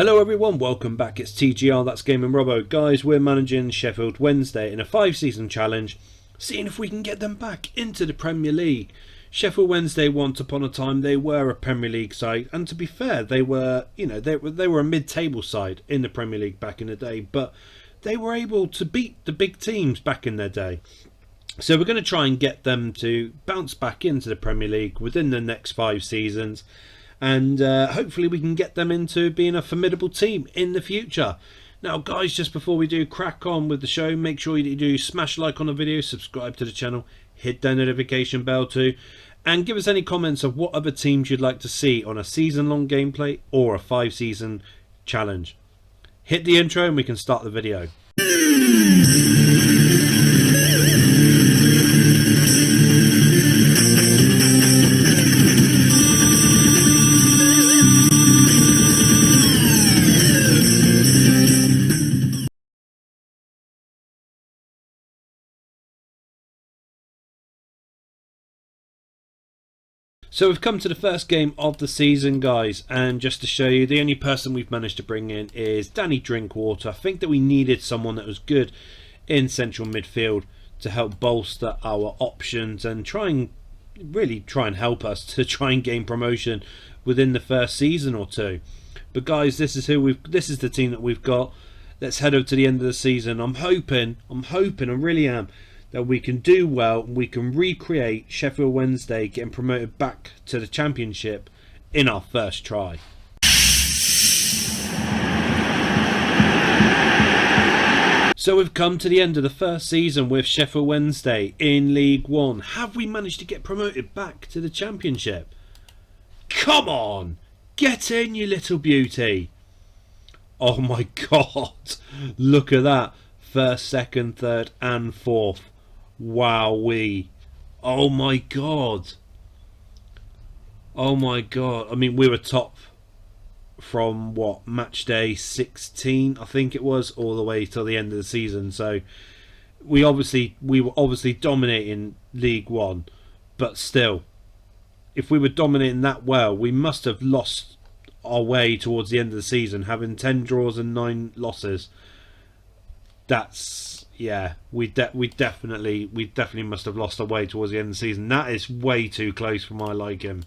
Hello everyone, welcome back. It's TGR, that's Gaming Robbo. Guys, we're managing Sheffield Wednesday in a 5-season challenge, seeing if we can get them back into the Premier League. Sheffield Wednesday, once upon a time, they were a Premier League side, and to be fair, they were a mid-table side in the Premier League back in the day, but they were able to beat the big teams back in their day. So we're going to try and get them to bounce back into the Premier League within the next 5 seasons. And hopefully we can get them into being a formidable team in the future. Now guys, just before we do crack on with the show, make sure you do smash like on the video, subscribe to the channel, hit that notification bell too, and give us any comments of what other teams you'd like to see on a season-long gameplay or a 5-season challenge. Hit the intro and we can start the video. So we've come to the first game of the season, guys, and just to show you, the only person we've managed to bring in is Danny Drinkwater. I think that we needed someone that was good in central midfield to help bolster our options and really try and help us to try and gain promotion within the first season or two. But guys, this is the team that we've got. Let's head over to the end of the season. I'm hoping, I really am, that we can do well and we can recreate Sheffield Wednesday getting promoted back to the Championship in our first try. So we've come to the end of the first season with Sheffield Wednesday in League One. Have we managed to get promoted back to the Championship? Come on! Get in, you little beauty! Oh my god! Look at that! First, second, third and fourth. Wowee. Oh my god. Oh my god. I mean, we were top from what, match day 16 I think it was, all the way till the end of the season. So we were obviously dominating League One, but still, if we were dominating that well, we must have lost our way towards the end of the season, having 10 draws and 9 losses. That's, yeah, we definitely must have lost our way towards the end of the season. That is way too close for my liking.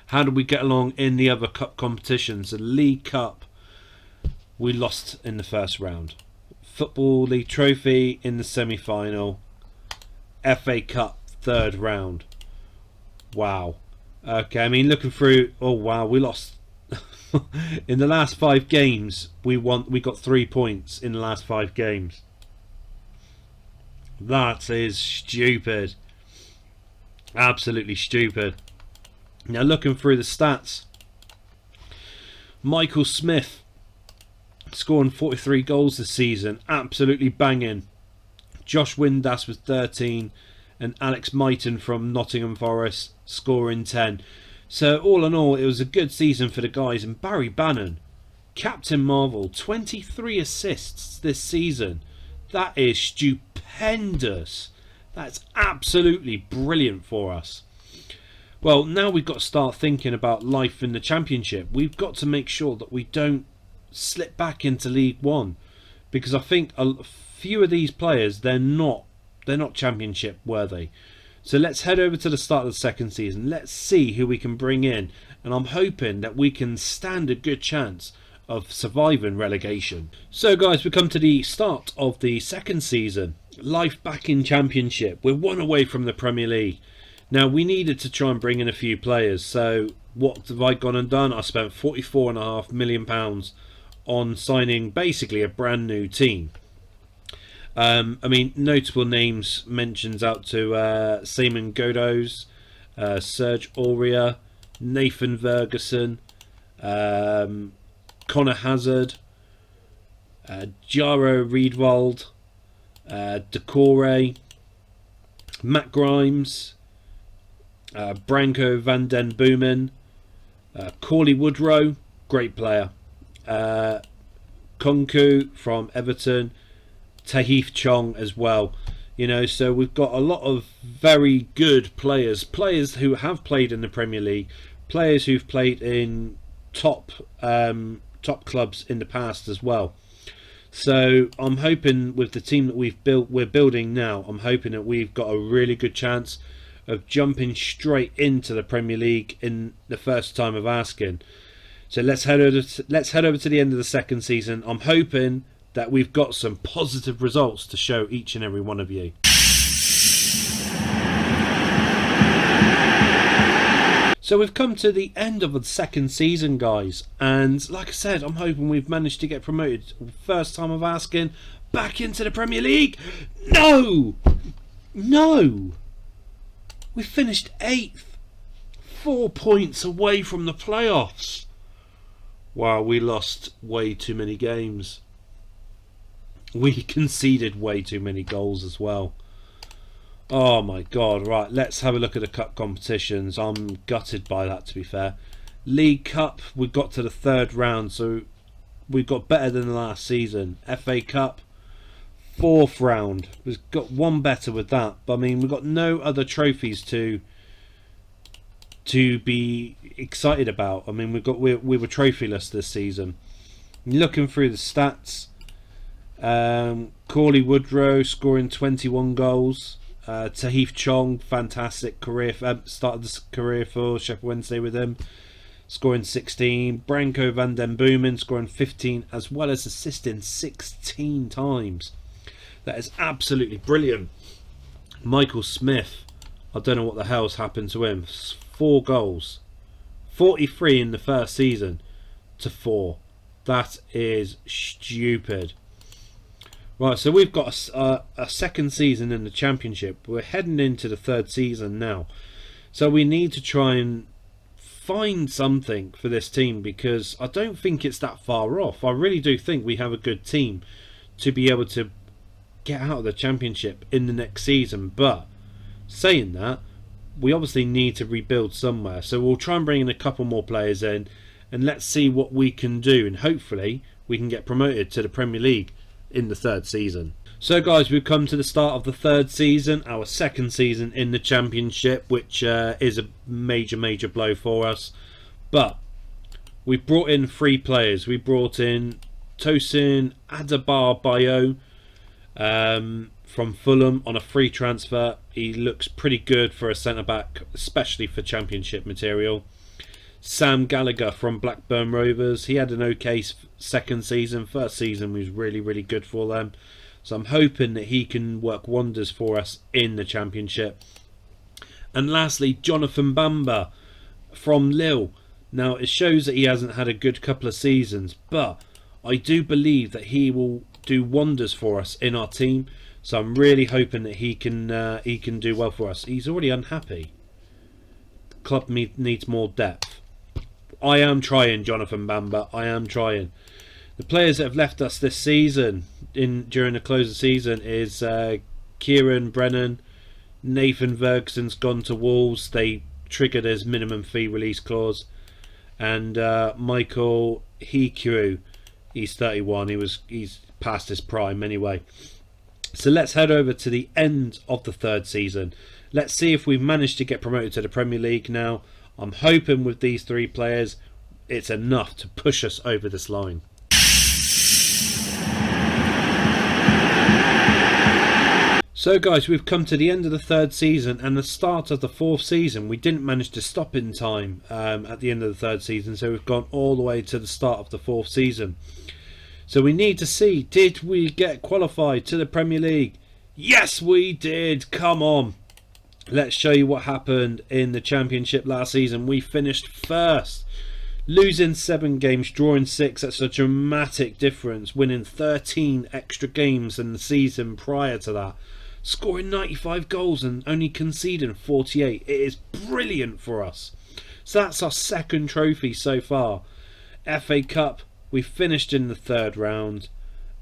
How did we get along in the other cup competitions? The League Cup, we lost in the first round. Football League Trophy in the semi-final. FA Cup third round. Wow. Okay, I mean, looking through, oh wow, we lost. In the last 5 games, we got 3 points in the last 5 games. That is stupid. Absolutely stupid. Now looking through the stats, Michael Smith scoring 43 goals this season, absolutely banging. Josh Windass was 13 and Alex Mighton from Nottingham Forest scoring 10. So all in all, it was a good season for the guys. And Barry Bannon, Captain Marvel, 23 assists this season. That is stupendous. That's absolutely brilliant for us. Well, now we've got to start thinking about life in the Championship. We've got to make sure that we don't slip back into League One, because I think a few of these players, they're not Championship worthy. So let's head over to the start of the second season. Let's see who we can bring in. And I'm hoping that we can stand a good chance of surviving relegation. So guys, we come to the start of the second season. Life back in Championship. We're 1 away from the Premier League. Now we needed to try and bring in a few players. So what have I gone and done? I spent £44.5 million on signing basically a brand new team. I mean, notable names mentions out to Simon Godos, Serge Aurier, Nathan Ferguson, Connor Hazard, Jaro Riedwald, Decore, Matt Grimes, Branko van den Boomen, Corley Woodrow, great player, Konku from Everton, Tahith Chong as well. You know, so we've got a lot of very good players who have played in the Premier League, players who've played in top top clubs in the past as well. So I'm hoping with the team that we're building now, I'm hoping that we've got a really good chance of jumping straight into the Premier League in the first time of asking. So let's head over to the end of the second season. I'm hoping that we've got some positive results to show each and every one of you. So we've come to the end of the second season, guys, and like I said, I'm hoping we've managed to get promoted. First time of asking, back into the Premier League. No, we finished 8th, 4 points away from the playoffs. Wow, we lost way too many games. We conceded way too many goals as well. Oh my god. Right, let's have a look at the cup competitions. I'm gutted by that, to be fair. League Cup, we got to the 3rd round, so we got better than the last season. FA Cup, 4th round. We've got one better with that, but I mean, we've got no other trophies to be excited about. I mean, we were trophyless this season. Looking through the stats, Cauley Woodrow scoring 21 goals. Tahith Chong, fantastic career, started his career for Sheffield Wednesday with him, scoring 16. Branko van den Boomen scoring 15, as well as assisting 16 times. That is absolutely brilliant. Michael Smith, I don't know what the hell's happened to him. 4 goals, 43 in the first season to 4. That is stupid. Right, so we've got a second season in the Championship. We're heading into the 3rd season now. So we need to try and find something for this team, because I don't think it's that far off. I really do think we have a good team to be able to get out of the Championship in the next season. But saying that, we obviously need to rebuild somewhere. So we'll try and bring in a couple more players in, and let's see what we can do. And hopefully we can get promoted to the Premier League in the 3rd season. So guys, we've come to the start of the 3rd season, our second season in the Championship, which is a major blow for us. But we brought in 3 players. We brought in Tosin Adebayo from Fulham on a free transfer. He looks pretty good for a centre-back, especially for Championship material. Sam Gallagher from Blackburn Rovers. He had an okay second season. First season was really good for them. So I'm hoping that he can work wonders for us in the Championship. And lastly, Jonathan Bamba from Lille. Now, it shows that he hasn't had a good couple of seasons, but I do believe that he will do wonders for us in our team. So I'm really hoping that he can do well for us. He's already unhappy. The club needs more depth. I am trying, Jonathan Bamba. I am trying. The players that have left us this season, during the close of the season, is Kieran Brennan. Nathan Ferguson's gone to Wolves. They triggered his minimum fee release clause. And Michael Hikuru, he's 31. He's past his prime anyway. So let's head over to the end of the 3rd season. Let's see if we've managed to get promoted to the Premier League now. I'm hoping with these 3 players, it's enough to push us over this line. So guys, we've come to the end of the 3rd season and the start of the 4th season. We didn't manage to stop in time at the end of the 3rd season, so we've gone all the way to the start of the 4th season. So we need to see, did we get qualified to the Premier League? Yes, we did. Come on. Let's show you what happened in the Championship last season. We finished 1st, losing 7 games, drawing 6. That's a dramatic difference, winning 13 extra games than the season prior to that, scoring 95 goals and only conceding 48. It is brilliant for us. So that's our 2nd trophy so far. FA Cup, we finished in the 3rd round,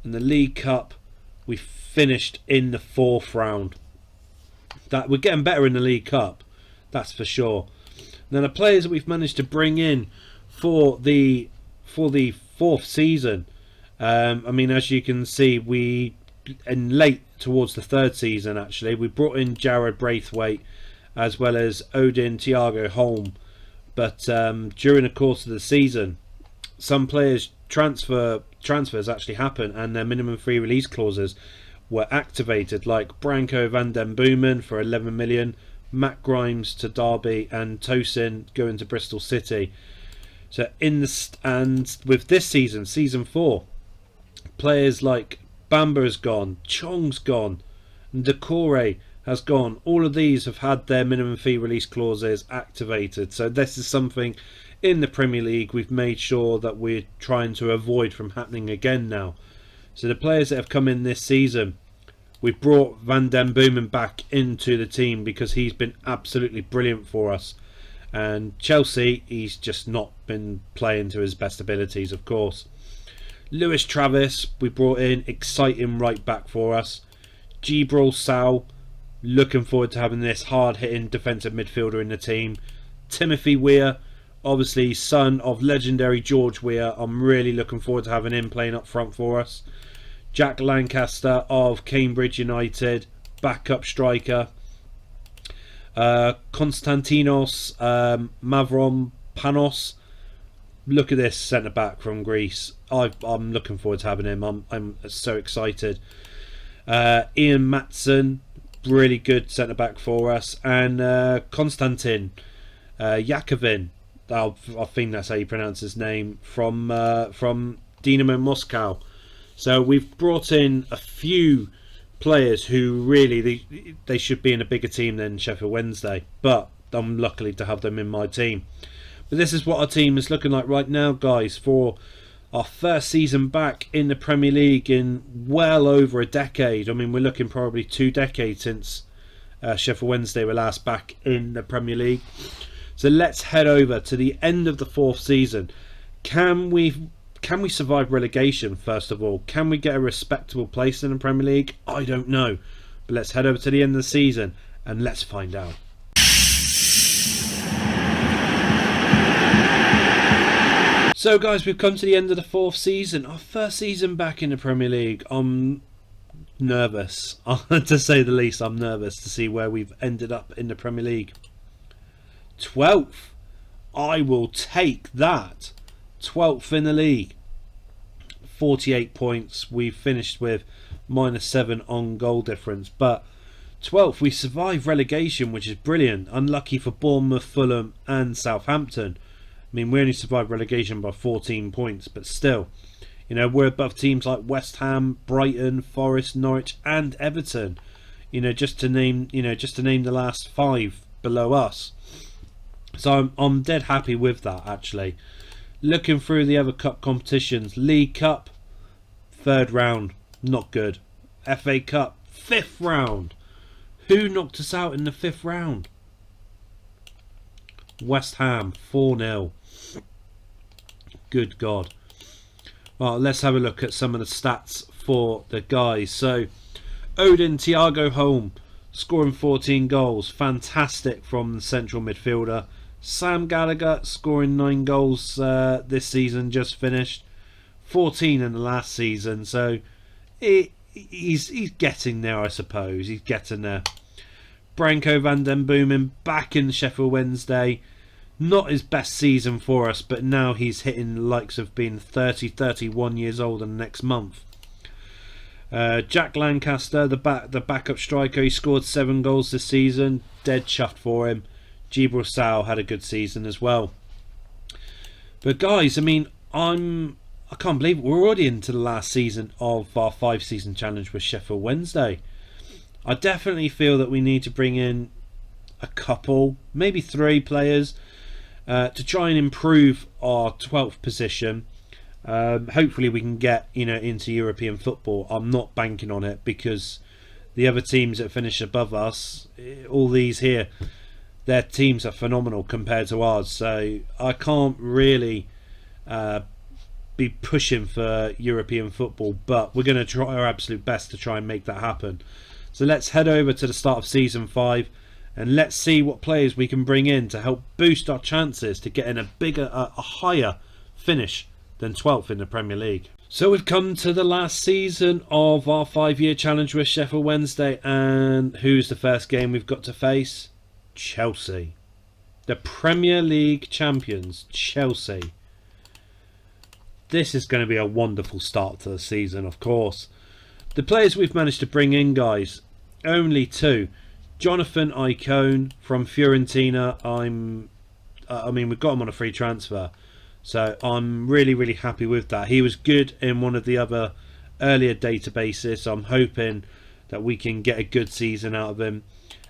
and the League Cup, we finished in the 4th round. That we're getting better in the League Cup, that's for sure. Now the players that we've managed to bring in for the 4th season, I mean, as you can see, we in late towards the 3rd season actually, we brought in Jared Braithwaite as well as Odin Thiago Holm. But during the course of the season, some players transfers actually happened and their minimum free release clauses were activated, like Branko van den Boomen for 11 million, Matt Grimes to Derby, and Tosin going to Bristol City. So and with this season 4, players like Bamba has gone, Chong's gone, and Decore has gone. All of these have had their minimum fee release clauses activated. So this is something in the Premier League we've made sure that we're trying to avoid from happening again now. So the players that have come in this season, we've brought Van den Boomen back into the team because he's been absolutely brilliant for us. And Chelsea, he's just not been playing to his best abilities, of course. Lewis Travis, we brought in, exciting right back for us. Gibril Sal, looking forward to having this hard-hitting defensive midfielder in the team. Timothy Weah, obviously son of legendary George Weah. I'm really looking forward to having him playing up front for us. Jack Lancaster of Cambridge United, backup striker. Konstantinos Mavropanos, look at this centre back from Greece. I'm looking forward to having him. I'm so excited. Ian Matson, really good centre back for us, and Konstantin Yakovin, I think that's how you pronounce his name, from Dynamo Moscow. So we've brought in a few players who really they should be in a bigger team than Sheffield Wednesday, but I'm lucky to have them in my team. But this is what our team is looking like right now, guys, for our first season back in the Premier League in well over a decade. I mean, we're looking probably 2 decades since Sheffield Wednesday were last back in the Premier League. So let's head over to the end of the 4th season. Can we survive relegation, first of all? Can we get a respectable place in the Premier League? I don't know. But let's head over to the end of the season and let's find out. So guys, we've come to the end of the 4th season. Our first season back in the Premier League. I'm nervous. To say the least, I'm nervous to see where we've ended up in the Premier League. 12th. I will take that. 12th in the league. 48 points. We've finished with -7 on goal difference. But 12th, we survived relegation, which is brilliant. Unlucky for Bournemouth, Fulham and Southampton. I mean, we only survived relegation by 14 points, but still, you know, we're above teams like West Ham, Brighton, Forest, Norwich, and Everton. You know, just to name the last 5 below us. So I'm dead happy with that, actually. Looking through the other cup competitions, League Cup, 3rd round, not good. FA Cup, 5th round. Who knocked us out in the 5th round? West Ham, 4-0. Good God. Well, let's have a look at some of the stats for the guys. So, Odin Thiago Holm scoring 14 goals. Fantastic from the central midfielder. Sam Gallagher scoring 9 goals this season, just finished. 14 in the last season. So, he's getting there, I suppose. He's getting there. Branko van den Boomen back in Sheffield Wednesday. Not his best season for us, but now he's hitting the likes of being 30, 31 years old in the next month. Jack Lancaster, the backup striker, he scored 7 goals this season. Dead chuffed for him. Gibril Sal had a good season as well. But guys, I mean, I can't believe it. We're already into the last season of our 5-season challenge with Sheffield Wednesday. I definitely feel that we need to bring in a couple, maybe 3 players to try and improve our 12th position. Hopefully we can get into European football. I'm not banking on it because the other teams that finish above us, all these here, their teams are phenomenal compared to ours. So I can't really be pushing for European football, but we're going to try our absolute best to try and make that happen. So let's head over to the start of Season 5 and let's see what players we can bring in to help boost our chances to get in a higher finish than 12th in the Premier League. So we've come to the last season of our 5-year challenge with Sheffield Wednesday, and who's the first game we've got to face? Chelsea. The Premier League champions, Chelsea. this is going to be a wonderful start to the season, of course. The players we've managed to bring in, guys, only 2. Jonathan Icone from Fiorentina. I mean, we've got him on a free transfer, so I'm really happy with that. He was good in one of the other earlier databases, so I'm hoping that we can get a good season out of him.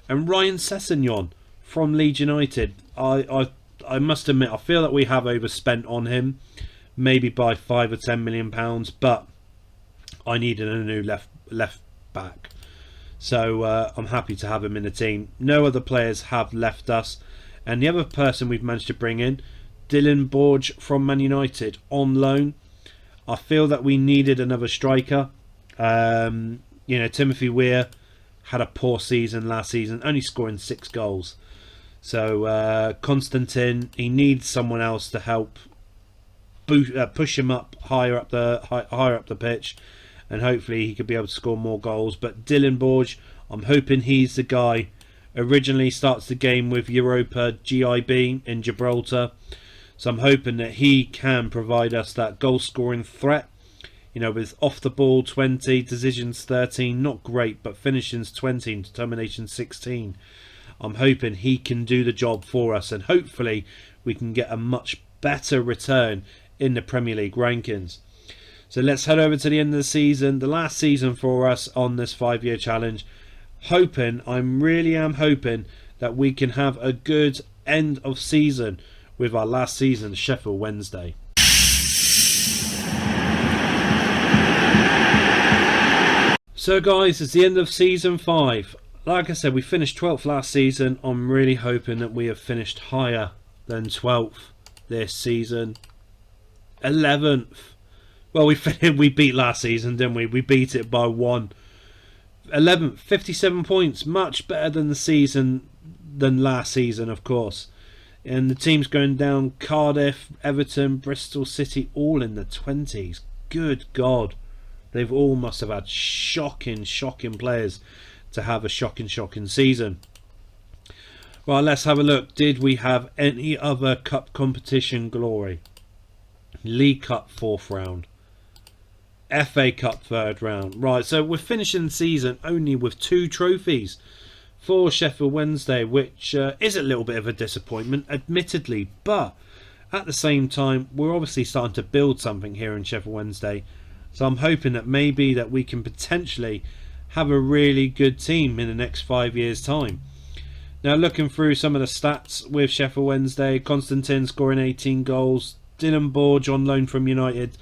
And Ryan Sessegnon from Leeds United. I must admit, I feel that we have overspent on him, maybe by £5 or £10 million, but I needed a new left back, so I'm happy to have him in the team. No other players have left us, and the other person we've managed to bring in, Dylan Borge from Man United on loan. I feel that we needed another striker. You know, Timothy Weah had a poor season last season, only scoring 6 goals. So Constantine, he needs someone else to help push him up higher up the pitch, and hopefully he could be able to score more goals. But Dylan Borge, I'm hoping he's the guy. Originally starts the game with Europa GIB in Gibraltar, so I'm hoping that he can provide us that goal scoring threat. You know, with off the ball 20, decisions 13, not great, but finishings 20 and determination 16. I'm hoping he can do the job for us, and hopefully we can get a much better return in the Premier League rankings. So let's head over to the end of the season, the last season for us on this 5-year challenge. I really am hoping that we can have a good end of season with our last season, Sheffield Wednesday. So guys, it's the end of season 5. Like I said, we finished 12th last season. I'm really hoping that we have finished higher than 12th this season. 11th. Well, we beat last season, didn't we? We beat it by 1. 11th, 57 points, much better than last season, of course. And the team's going down: Cardiff, Everton, Bristol City, all in the 20s. Good God, they've all must have had shocking players to have a shocking season. Right, let's have a look. Did we have any other cup competition glory? League Cup 4th round. FA Cup 3rd round. Right, so we're finishing the season only with 2 trophies for Sheffield Wednesday, which is a little bit of a disappointment, admittedly, but at the same time, we're obviously starting to build something here in Sheffield Wednesday, so I'm hoping that maybe that we can potentially have a really good team in the next 5 years' time. Now, looking through some of the stats with Sheffield Wednesday, Constantine scoring 18 goals, Dylan Borge on loan from United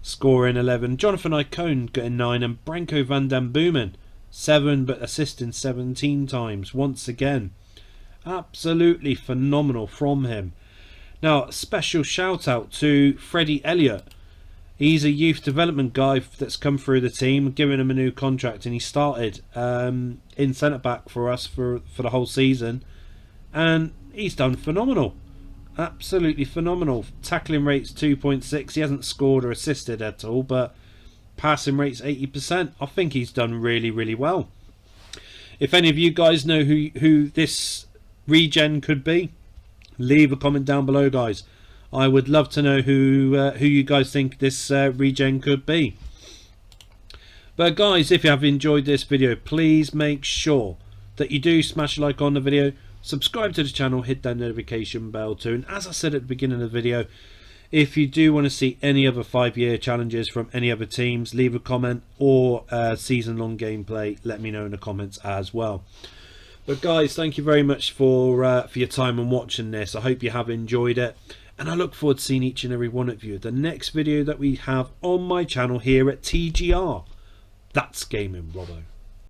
scoring 11, Jonathan Icone getting 9, and Branko van den Boomen 7, but assisting 17 times once again. Absolutely phenomenal from him. Now, special shout out to Freddie Elliott. He's a youth development guy that's come through the team, giving him a new contract, and he started in centre back for us for the whole season, and he's done phenomenal. Absolutely phenomenal. Tackling rate's 2.6. He hasn't scored or assisted at all, but passing rate's 80%. I think he's done really well. If any of you guys know who this regen could be, leave a comment down below, guys. I would love to know who you guys think this regen could be. But guys, if you have enjoyed this video, please make sure that you do smash a like on the video, subscribe to the channel, hit that notification bell too, and as I said at the beginning of the video, if you do want to see any other 5-year challenges from any other teams, leave a comment, or season-long gameplay, let me know in the comments as well. But guys, thank you very much for your time and watching this. I hope you have enjoyed it, and I look forward to seeing each and every one of you at the next video that we have on my channel here at TGR. That's Gaming Robbo.